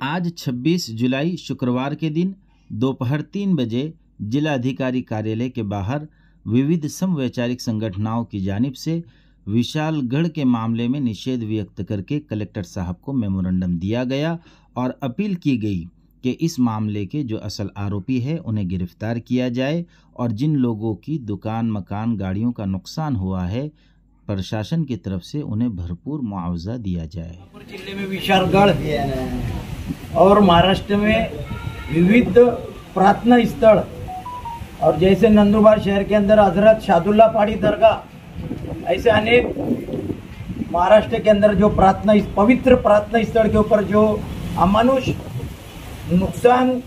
आज 26 जुलाई शुक्रवार के दिन दोपहर 3 बजे जिला अधिकारी कार्यालय के बाहर विविध समवैचारिक संगठनों की जानिब से विशालगढ़ के मामले में निषेध व्यक्त करके कलेक्टर साहब को मेमोरेंडम दिया गया और अपील की गई कि इस मामले के जो असल आरोपी है उन्हें गिरफ्तार किया जाए और जिन लोगों की दुकान मकान गाड़ियों का नुकसान हुआ है प्रशासन की तरफ से उन्हें भरपूर मुआवजा दिया जाए। जिले में विशालगढ़ और महाराष्ट्र में विविध प्रार्थना स्थल और जैसे नंदुरबार शहर के अंदर हजरत शादुल्ला पहाड़ी दरगाह, ऐसे अनेक महाराष्ट्र के अंदर जो पवित्र प्रार्थना स्थल के ऊपर जो अमानुष नुकसान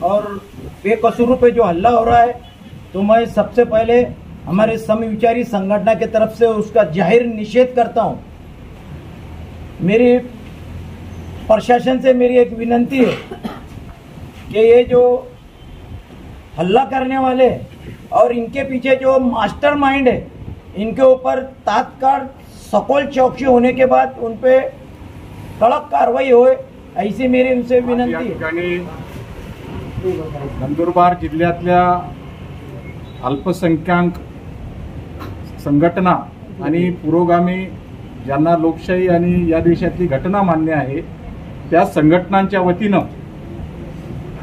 और बेकसूरों पे जो हल्ला हो रहा है, तो मैं सबसे पहले हमारे समविचारी संगठन के तरफ से उसका जाहिर निषेध करता हूं। मेरी प्रशासन से मेरी एक विनती है कि ये जो हल्ला करने वाले और इनके पीछे जो मास्टरमाइंड है, इनके ऊपर तत्काल सखोल चौकसी होने के बाद उन पे कड़क कार्रवाई होए, ऐसी मेरी उनसे विनंती है। नंदुरबार जिल्ह्यातल्या अल्पसंख्याक संघटना आणि पुरोगामी ज्यांना लोकशाही आणि या देशातली घटना मान्य आहे त्या संघटनांच्या वतीनं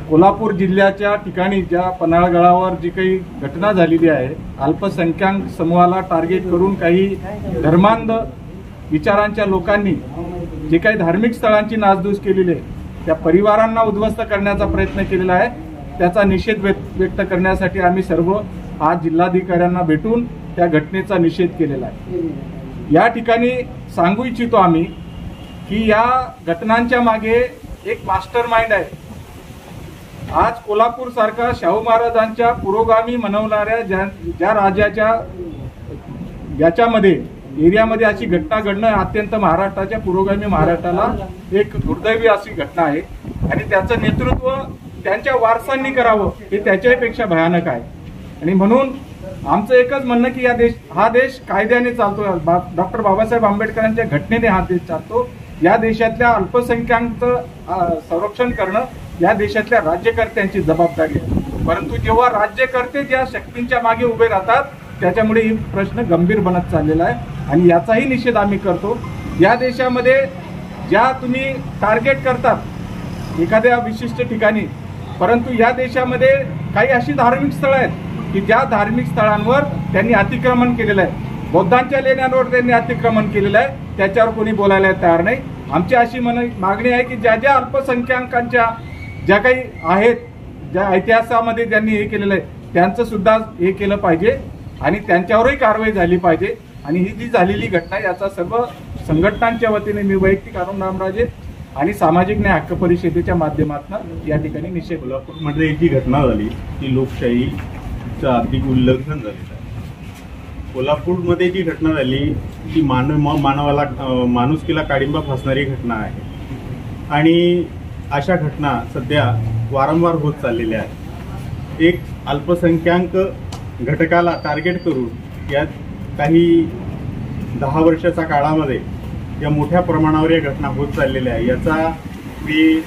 कोल्हापूर जिल्ह्याच्या ठिकाणी ज्या पन्हाळगडावर जी काही घटना झालेली आहे, अल्पसंख्याक समूहाला टार्गेट करून काही धर्मांध विचारांच्या लोकांनी जे काही धार्मिक स्थळांची नासधूस केलेली आहे त्या परिवारांना उद्ध्वस्त करण्याचा प्रयत्न केलेला आहे, त्याचा निषेध व्यक्त करण्यासाठी आम्ही सर्व आज जिल्हाधिकाऱ्यांना भेटून त्या घटनेचा निषेध केलेला आहे। या ठिकाणी सांगू इच्छितो आम्ही की या घटनांच्या मागे एक मास्टरमाइंड आहे। आज कोल्हापूर सारखा शाहू महाराजांच्या पुरोगामी म्हणवणाऱ्या ज्या राज्याच्या याच्यामध्ये एरियामध्ये अशी घटना घडणं अत्यंत महाराष्ट्राच्या पुरोगामी महाराष्ट्राला एक दुर्दैवी अशी घटना आहे आणि त्याचं नेतृत्व त्यांच्या वारसांनी करावं हे त्याच्यापेक्षा भयानक आहे। आणि म्हणून आमचं एकच म्हणणं की हा देश कायद्याने चालतो, डॉक्टर बाबासाहेब आंबेडकरांच्या घटनेने हा देश चालतो। या देशातल्या अल्पसंख्याकांचं संरक्षण करणं या देशातल्या राज्यकर्त्यांची जबाबदारी आहे, परंतु जेव्हा राज्यकर्ते ज्या शक्तींच्या मागे उभे राहतात त्याच्यामुळे ही प्रश्न गंभीर बनत चाललेला आहे आणि याचाही निषेध आम्ही करतो। या देशामध्ये ज्या तुम्ही टार्गेट करतात एखाद्या विशिष्ट ठिकाणी, परंतु या देशामध्ये काही अशी धार्मिक स्थळं आहेत की ज्या धार्मिक स्थळांवर त्यांनी अतिक्रमण केलेलं आहे, बौद्धांच्या लेण्यांवर त्यांनी अतिक्रमण केलेलं आहे, त्याच्यावर कोणी बोलायला तयार नाही। आमची अशी मागणी आहे की ज्या ज्या अल्पसंख्याकांच्या ज्या काही आहेत, ज्या इतिहासामध्ये ज्यांनी हे केलेलं आहे त्यांचं सुद्धा हे केलं पाहिजे आणि त्यांच्यावरही कारवाई झाली पाहिजे। आणि ही जी झालेली घटना याचा सर्व संघटनांच्या वतीने मी वैयक्तिक अरुण रामराजे आणि सामाजिक न्याय हक्क परिषदेच्या माध्यमातून या ठिकाणी निषेध। कोल्हापूरमध्ये जी घटना झाली ती लोकशाहीचं आर्थिक उल्लंघन झालेलं आहे। कोल्हापूरमध्ये जी घटना झाली ती मानवाला माणुसकीला काळिंबा फासणारी घटना आहे आणि अशा घटना सध्या वारंवार होत चाललेल्या आहेत। एक अल्पसंख्याक घटकाला टार्गेट करून यात काही 10 वर्षाच्या काळामध्ये या मोठ्या प्रमाणावर या घटना होत चाललेल्या आहे। याचा मी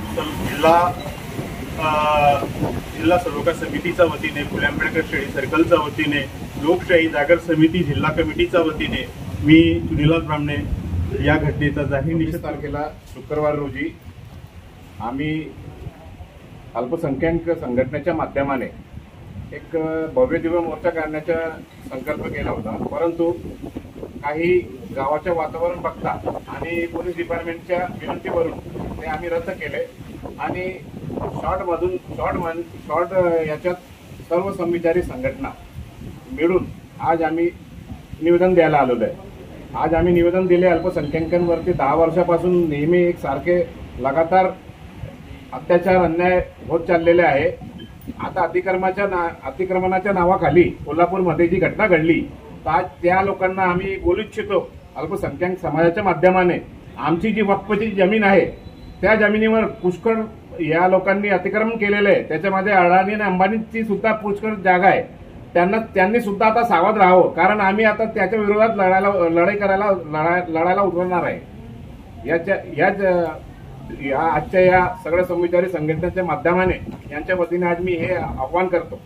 जिल्हा सरोकार समितीच्या वतीने, फुले आंबेडकर स्टडी सर्कलच्या वतीने, लोकशाही जागर समिती जिल्हा कमिटीच्या वतीने मी सुनील ब्राह्मणे या घटनेचा जाहीर निषेध तारखेला शुक्रवार रोजी आम्ही अल्पसंख्याक संघटनेच्या माध्यमाने एक भव्य दिव्य मोर्चा काढण्याचा संकल्प केला होता, परंतु काही गावाच्या वातावरण बघता आणि पोलीस डिपार्टमेंटच्या विनंतीवरून ते आम्ही रद्द केले आणि शॉर्ट याच्यात सर्व समविचारी संघटना मिळून आज आम्ही निवेदन द्यायला आलेलो आहे। आज आम्ही निवेदन दिले अल्पसंख्याकांवरती 10 वर्षापासून नेहमी एक सारखे लगातार अत्याचार अन्याय होत चाललेले आहे। आता अतिक्रमणाच्या नावाखाली कोल्हापूरमध्ये जी घटना घडली तर त्या लोकांना आम्ही बोलू इच्छितो, अल्पसंख्याक समाजाच्या माध्यमाने आमची जी वक्फची जमीन आहे त्या जमिनीवर पुष्कळ या लोकांनी अतिक्रमण केलेलं आहे, त्याच्यामध्ये अडाणी आणि अंबानीची सुद्धा पुष्कळ जागा आहे, त्यांनी सुद्धा आता सावध राहावं, कारण आम्ही आता त्याच्या विरोधात लढायला उतरणार आहे। याच आजच्या या सगळ्या समविचारी संघटनेच्या माध्यमाने यांच्या वतीने आज मी हे आव्हान करतो